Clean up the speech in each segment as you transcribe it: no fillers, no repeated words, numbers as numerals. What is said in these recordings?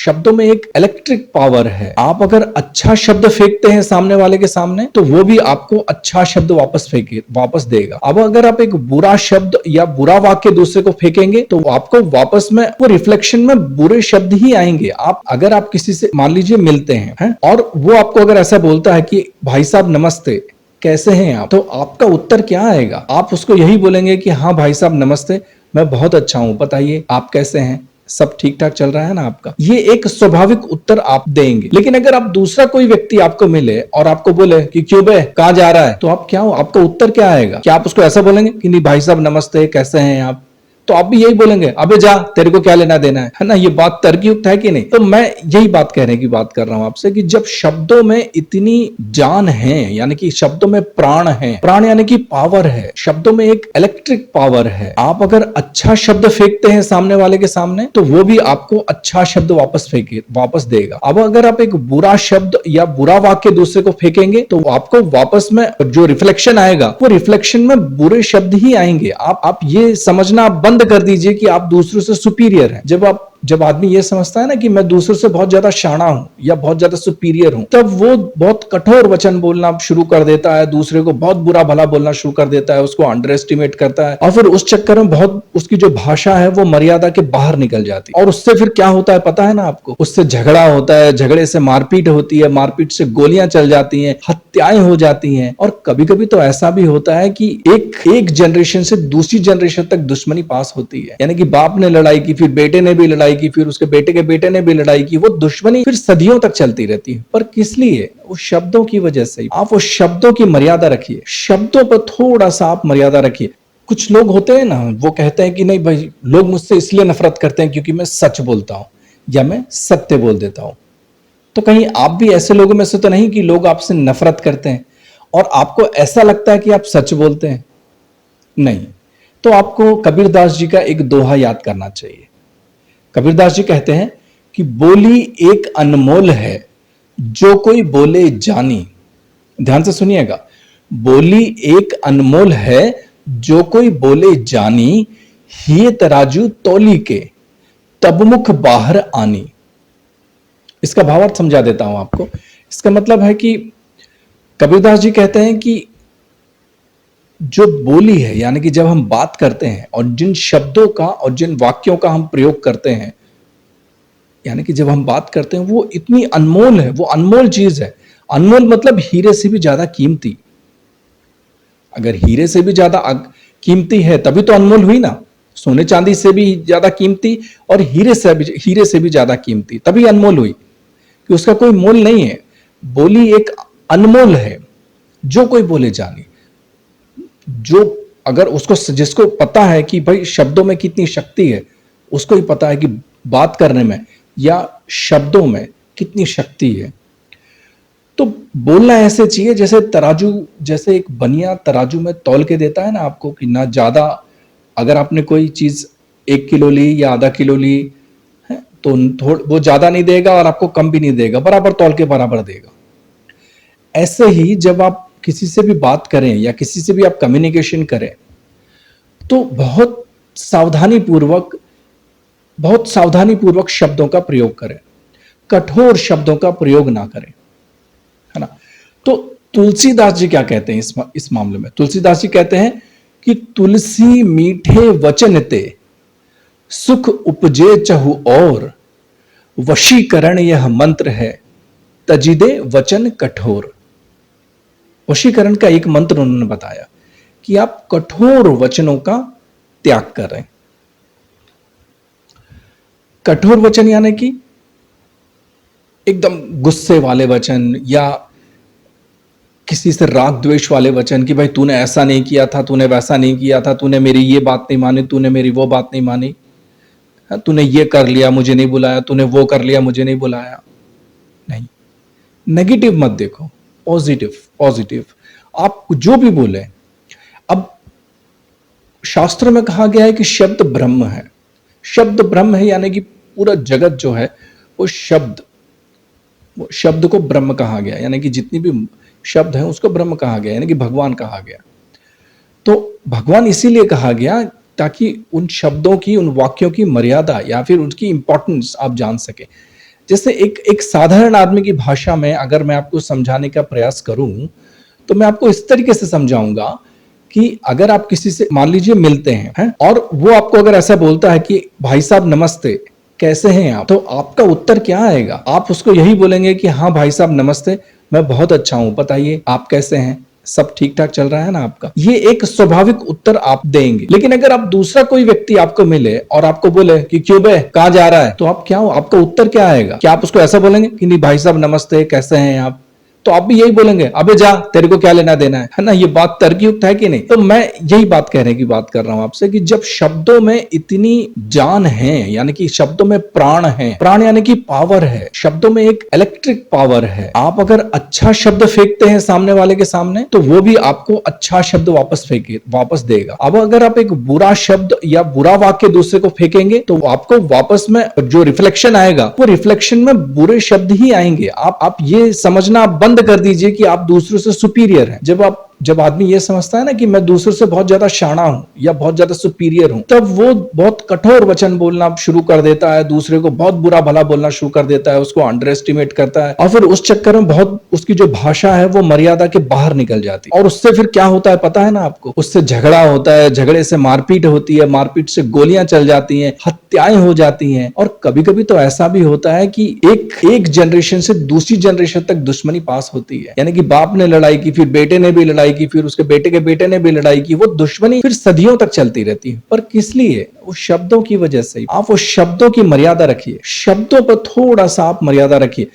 शब्दों में एक इलेक्ट्रिक पावर है। आप अगर अच्छा शब्द फेंकते हैं सामने वाले के सामने तो वो भी आपको अच्छा शब्द वापस देगा। अब अगर आप एक बुरा शब्द या बुरा वाक्य दूसरे को फेंकेंगे तो आपको वापस में वो रिफ्लेक्शन में बुरे शब्द ही आएंगे। अगर आप किसी से मान लीजिए मिलते हैं और वो आपको अगर ऐसा बोलता है कि भाई साहब नमस्ते, कैसे हैं आप, तो आपका उत्तर क्या आएगा? आप उसको यही बोलेंगे कि हाँ भाई साहब नमस्ते, मैं बहुत अच्छा हूं, बताइए आप कैसे हैं, सब ठीक ठाक चल रहा है ना आपका। ये एक स्वाभाविक उत्तर आप देंगे। लेकिन अगर आप दूसरा कोई व्यक्ति आपको मिले और आपको बोले कि क्यों बे, कहां जा रहा है, तो आप क्या हो, आपका उत्तर क्या आएगा? क्या आप उसको ऐसा बोलेंगे कि नहीं भाई साहब नमस्ते, कैसे हैं आप? तो आप भी यही बोलेंगे, अबे जा, तेरे को क्या लेना देना है ना। ये बात तर्कयुक्त है कि नहीं? तो मैं यही बात कहने की बात कर रहा हूं आपसे कि जब शब्दों में इतनी जान है, यानी कि शब्दों में प्राण है, प्राण यानी कि पावर है, शब्दों में एक इलेक्ट्रिक पावर है। आप अगर अच्छा शब्द फेंकते हैं सामने वाले के सामने तो वो भी आपको अच्छा शब्द वापस देगा। अब अगर आप एक बुरा शब्द या बुरा वाक्य दूसरे को फेंकेंगे तो आपको वापस में जो रिफ्लेक्शन आएगा वो रिफ्लेक्शन में बुरे शब्द ही आएंगे। आप ये समझना बंद कर दीजिए कि आप दूसरों से सुपीरियर हैं। जब आदमी ये समझता है ना कि मैं दूसरों से बहुत ज्यादा शाना हूं या बहुत ज्यादा सुपीरियर हूं, तब वो बहुत कठोर वचन बोलना शुरू कर देता है, दूसरे को बहुत बुरा भला बोलना शुरू कर देता है, उसको अंडर एस्टिमेट करता है और फिर उस चक्कर में बहुत उसकी जो भाषा है वो मर्यादा के बाहर निकल जाती है। और उससे फिर क्या होता है पता है ना आपको? उससे झगड़ा होता है, झगड़े से मारपीट होती है, मारपीट से गोलियां चल जाती हैं, हत्याएं हो जाती हैं। और कभी कभी तो ऐसा भी होता है कि एक जनरेशन से दूसरी जनरेशन तक दुश्मनी पास होती है, यानी कि बाप ने लड़ाई की, फिर बेटे ने भी लड़ाई की, फिर उसके बेटे के बेटे ने भी लड़ाई की, वो दुश्मनी फिर सदियों तक चलती रहती है। पर किस लिए? उस शब्दों की वजह से। आप उस शब्दों की मर्यादा रखिए, शब्दों पर थोड़ा सा आप मर्यादा रखिए। कुछ लोग होते हैं ना, वो कहते हैं कि नहीं भाई, लोग मुझसे इसलिए नफरत करते हैं क्योंकि मैं सच बोलता हूं या मैं सत्य बोल देता हूं। तो कहीं आप भी ऐसे लोगों में से तो नहीं कि लोग आपसे नफरत करते हैं और आपको ऐसा लगता है कि आप सच बोलते हैं? नहीं। तो आपको कबीरदास जी का एक दोहा याद करना चाहिए। कबीरदास जी कहते हैं कि बोली एक अनमोल है, जो कोई बोले जानी। ध्यान से सुनिएगा, बोली एक अनमोल है, जो कोई बोले जानी, हिये तराजू तौली के, तब मुख बाहर आनी। इसका भावार्थ समझा देता हूं आपको। इसका मतलब है कि कबीरदास जी कहते हैं कि जो बोली है, यानी कि जब हम बात करते हैं और जिन शब्दों का और जिन वाक्यों का हम प्रयोग करते हैं, यानी कि जब हम बात करते हैं, वो इतनी अनमोल है, वो अनमोल चीज है। अनमोल मतलब हीरे से भी ज्यादा कीमती। अगर हीरे से भी ज्यादा कीमती है तभी तो अनमोल हुई ना। सोने चांदी से भी ज्यादा कीमती और हीरे से भी ज्यादा कीमती, तभी अनमोल हुई, कि उसका कोई मोल नहीं है। बोली एक अनमोल है, जो कोई बोले जानी। जो अगर जिसको पता है कि भाई शब्दों में कितनी शक्ति है, उसको ही पता है कि बात करने में या शब्दों में कितनी शक्ति है। तो बोलना ऐसे चाहिए जैसे एक बनिया तराजू में तौल के देता है ना आपको, कि ना ज्यादा, अगर आपने कोई चीज 1 किलो ली या आधा किलो ली है तो वो ज्यादा नहीं देगा और आपको कम भी नहीं देगा, बराबर तौल के बराबर देगा। ऐसे ही जब आप किसी से भी बात करें या किसी से भी आप कम्युनिकेशन करें तो बहुत सावधानी पूर्वक शब्दों का प्रयोग करें, कठोर शब्दों का प्रयोग ना करें, है ना। तो तुलसीदास जी क्या कहते हैं इस मामले में? तुलसीदास जी कहते हैं कि तुलसी मीठे वचन ते, सुख उपजे चहु और, वशीकरण यह मंत्र है, तजिदे वचन कठोर। वशीकरण का एक मंत्र उन्होंने बताया कि आप कठोर वचनों का त्याग करें। कठोर वचन यानी कि एकदम गुस्से वाले वचन या किसी से राग द्वेष वाले वचन, कि भाई तूने ऐसा नहीं किया था, तूने वैसा नहीं किया था, तूने मेरी ये बात नहीं मानी, तूने मेरी वो बात नहीं मानी, तूने ये कर लिया मुझे नहीं बुलाया, तूने वो कर लिया मुझे नहीं बुलाया। नहीं, नेगेटिव मत देखो, पॉजिटिव आप जो भी बोले। अब शास्त्र में कहा गया है कि शब्द ब्रह्म है। शब्द ब्रह्म है यानी कि पूरा जगत जो है वो शब्द को ब्रह्म कहा गया, यानी कि जितनी भी शब्द है उसको ब्रह्म कहा गया, यानी कि भगवान कहा गया। तो भगवान इसीलिए कहा गया ताकि उन शब्दों की, उन वाक्यों की मर्यादा या फिर उनकी इंपॉर्टेंस आप जान सके। जैसे एक एक साधारण आदमी की भाषा में अगर मैं आपको समझाने का प्रयास करूं तो मैं आपको इस तरीके से समझाऊंगा कि अगर आप किसी से मान लीजिए मिलते हैं और वो आपको अगर ऐसा बोलता है कि भाई साहब नमस्ते, कैसे हैं आप, तो आपका उत्तर क्या आएगा? आप उसको यही बोलेंगे कि हाँ भाई साहब नमस्ते, मैं बहुत अच्छा हूं, बताइए आप कैसे हैं, सब ठीक ठाक चल रहा है ना आपका? ये एक स्वाभाविक उत्तर आप देंगे। लेकिन अगर आप दूसरा कोई व्यक्ति आपको मिले और आपको बोले कि क्यों बे कहां जा रहा है, तो आप क्या हो, आपका उत्तर क्या आएगा? क्या आप उसको ऐसा बोलेंगे कि नहीं भाई साहब नमस्ते, कैसे हैं आप? तो आप भी यही बोलेंगे, अबे जा, तेरे को क्या लेना देना है ना? ये बात तर्कयुक्त है कि नहीं? तो मैं यही बात कहने की बात कर रहा हूं आपसे कि जब शब्दों में इतनी जान है, यानी कि शब्दों में प्राण है, प्राण यानी कि पावर है, शब्दों में एक इलेक्ट्रिक पावर है। आप अगर अच्छा शब्द फेंकते हैं सामने वाले के सामने, तो वो भी आपको अच्छा शब्द वापस देगा। अब अगर आप एक बुरा शब्द या बुरा वाक्य दूसरे को फेंकेंगे, तो आपको वापस में जो रिफ्लेक्शन आएगा, वो रिफ्लेक्शन में बुरे शब्द ही आएंगे। आप ये समझना बंद कर दीजिए कि आप दूसरों से सुपीरियर हैं। जब आदमी ये समझता है ना कि मैं दूसरों से बहुत ज्यादा शाना हूं या बहुत ज्यादा सुपीरियर हूं, तब वो बहुत कठोर वचन बोलना शुरू कर देता है, दूसरे को बहुत बुरा भला बोलना शुरू कर देता है, उसको अंडर एस्टिमेट करता है, और फिर उस चक्कर में बहुत उसकी जो भाषा है वो मर्यादा के बाहर निकल जाती है। और उससे फिर क्या होता है पता है ना आपको? उससे झगड़ा होता है, झगड़े से मारपीट होती है, मारपीट से गोलियां चल जाती हैं, हत्याएं हो जाती हैं, और कभी कभी तो ऐसा भी होता है कि एक जनरेशन से दूसरी जनरेशन तक दुश्मनी पास होती है। यानी कि बाप ने लड़ाई की, फिर बेटे ने भी लड़ाई की, फिर उसके बेटे के बेटे ने भी लड़ाई की, वो दुश्मनी फिर सदियों तक चलती रहती है। पर किस लिए? वो शब्दों की वजह से। आप वो शब्दों की मर्यादा रखिए, शब्दों पर थोड़ा सा आप मर्यादा रखिए।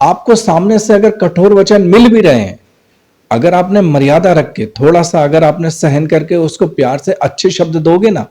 आपको सामने से अगर कठोर वचन मिल भी रहे हैं, अगर आपने मर्यादा रख के थोड़ा सा, अगर आपने सहन करके उसको प्यार से अच्छे शब्द दोगे ना,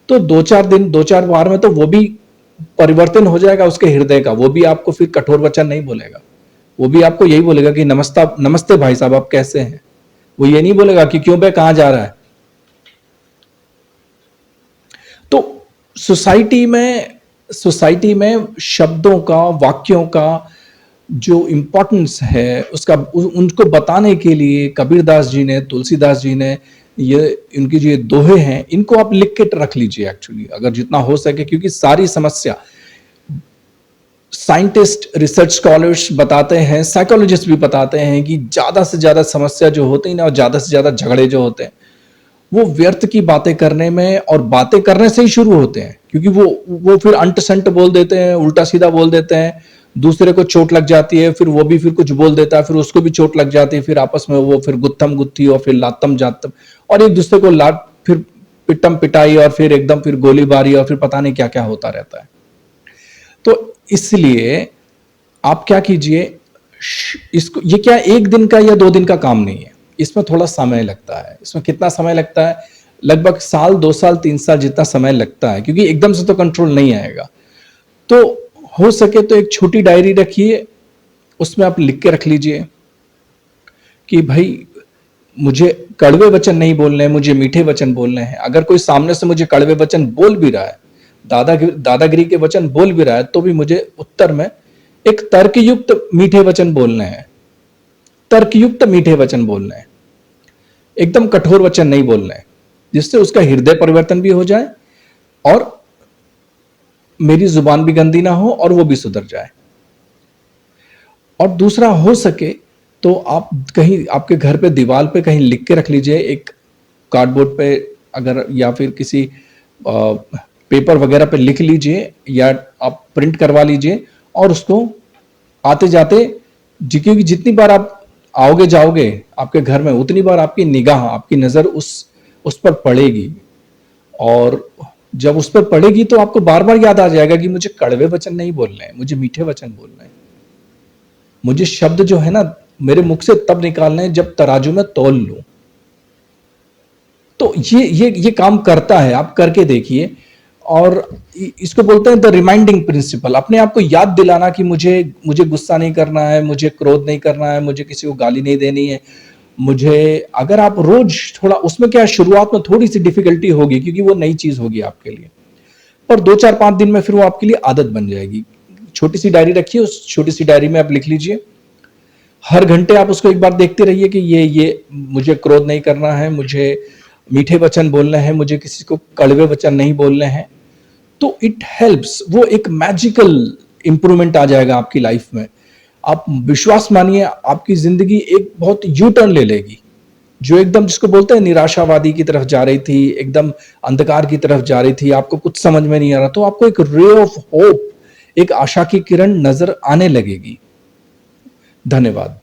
तो 2-4 दिन 2-4 बार में तो वो भी परिवर्तन हो जाएगा उसके हृदय का। वो भी आपको फिर कठोर वचन नहीं बोलेगा, वो भी आपको यही बोलेगा कि नमस्ते भाई साहब, आप कैसे हैं। वो ये नहीं बोलेगा कि क्यों बे कहां जा रहा है। तो सोसाइटी में शब्दों का, वाक्यों का जो इंपॉर्टेंस है, उनको बताने के लिए कबीरदास जी ने, तुलसीदास जी ने, ये इनकी जो दोहे हैं, इनको आप लिख के रख लीजिए एक्चुअली, अगर जितना हो सके, क्योंकि सारी समस्या साइंटिस्ट, रिसर्च स्कॉलर्स बताते हैं, साइकोलॉजिस्ट भी बताते हैं कि ज्यादा से ज्यादा समस्या जो होती है ना, और ज्यादा से ज्यादा झगड़े जो होते हैं, वो व्यर्थ की बातें करने में और बातें करने से ही शुरू होते हैं। क्योंकि वो फिर अंट संट बोल देते हैं, उल्टा सीधा बोल देते हैं, दूसरे को चोट लग जाती है, फिर वो भी फिर कुछ बोल देता है, फिर उसको भी चोट लग जाती है, फिर आपस में वो फिर गुत्थम गुत्थी और फिर लातम जातम, और एक दूसरे को फिर पिटम पिटाई, और फिर एकदम फिर गोलीबारी, और फिर पता नहीं क्या क्या होता रहता है। तो इसलिए आप क्या कीजिए, इसको, ये क्या 1 दिन का या 2 दिन का काम नहीं है, इसमें थोड़ा समय लगता है। इसमें कितना समय लगता है? लगभग साल, 2 साल, 3 साल जितना समय लगता है, क्योंकि एकदम से तो कंट्रोल नहीं आएगा। तो हो सके तो एक छोटी डायरी रखिए, उसमें आप लिख के रख लीजिए कि भाई मुझे कड़वे वचन नहीं बोलने हैं, मुझे मीठे वचन बोलने हैं। अगर कोई सामने से मुझे कड़वे वचन बोल भी रहा है, दादागिरी के वचन बोल भी रहा है, तो भी मुझे उत्तर में एक तर्कयुक्त मीठे वचन बोलने हैं, तर्कयुक्त मीठे वचन बोलने हैं, एकदम कठोर वचन नहीं बोलने हैं, जिससे उसका हृदय परिवर्तन भी हो जाए और मेरी जुबान भी गंदी ना हो और वो भी सुधर जाए। और दूसरा, हो सके तो आप कहीं आपके घर पे दीवार पे कहीं लिख के रख लीजिए, एक कार्डबोर्ड पे अगर, या फिर किसी पेपर वगैरह पे लिख लीजिए, या आप प्रिंट करवा लीजिए, और उसको आते जाते, क्योंकि जितनी बार आप आओगे जाओगे आपके घर में, उतनी बार आपकी निगाह, आपकी नजर उस पर पड़ेगी, और जब उस पर पड़ेगी तो आपको बार बार याद आ जाएगा कि मुझे कड़वे वचन नहीं बोलने हैं, मुझे मीठे वचन बोलने हैं। मुझे शब्द जो है ना मेरे मुख से तब निकालने हैं जब तराजू में तौल लूं। तो ये काम करता है, आप करके देखिए। और इसको बोलते हैं द रिमाइंडिंग प्रिंसिपल, अपने आप को याद दिलाना कि मुझे गुस्सा नहीं करना है, मुझे क्रोध नहीं करना है, मुझे किसी को गाली नहीं देनी है, मुझे, अगर आप रोज थोड़ा, उसमें क्या शुरुआत में थोड़ी सी डिफिकल्टी होगी क्योंकि वो नई चीज होगी आपके लिए, पर 2-4-5 दिन में फिर वो आपके लिए आदत बन जाएगी। छोटी सी डायरी रखिए, उस छोटी सी डायरी में आप लिख लीजिए, हर घंटे आप उसको एक बार देखते रहिए कि ये मुझे क्रोध नहीं करना है, मुझे मीठे वचन बोलने हैं, मुझे किसी को कड़वे वचन नहीं बोलने हैं। तो इट हेल्प्स, वो एक मैजिकल इंप्रूवमेंट आ जाएगा आपकी लाइफ में। आप विश्वास मानिए, आपकी जिंदगी एक बहुत यू टर्न ले लेगी। जो एकदम जिसको बोलते हैं निराशावादी की तरफ जा रही थी, एकदम अंधकार की तरफ जा रही थी, आपको कुछ समझ में नहीं आ रहा, तो आपको एक रे ऑफ होप, एक आशा की किरण नजर आने लगेगी। धन्यवाद।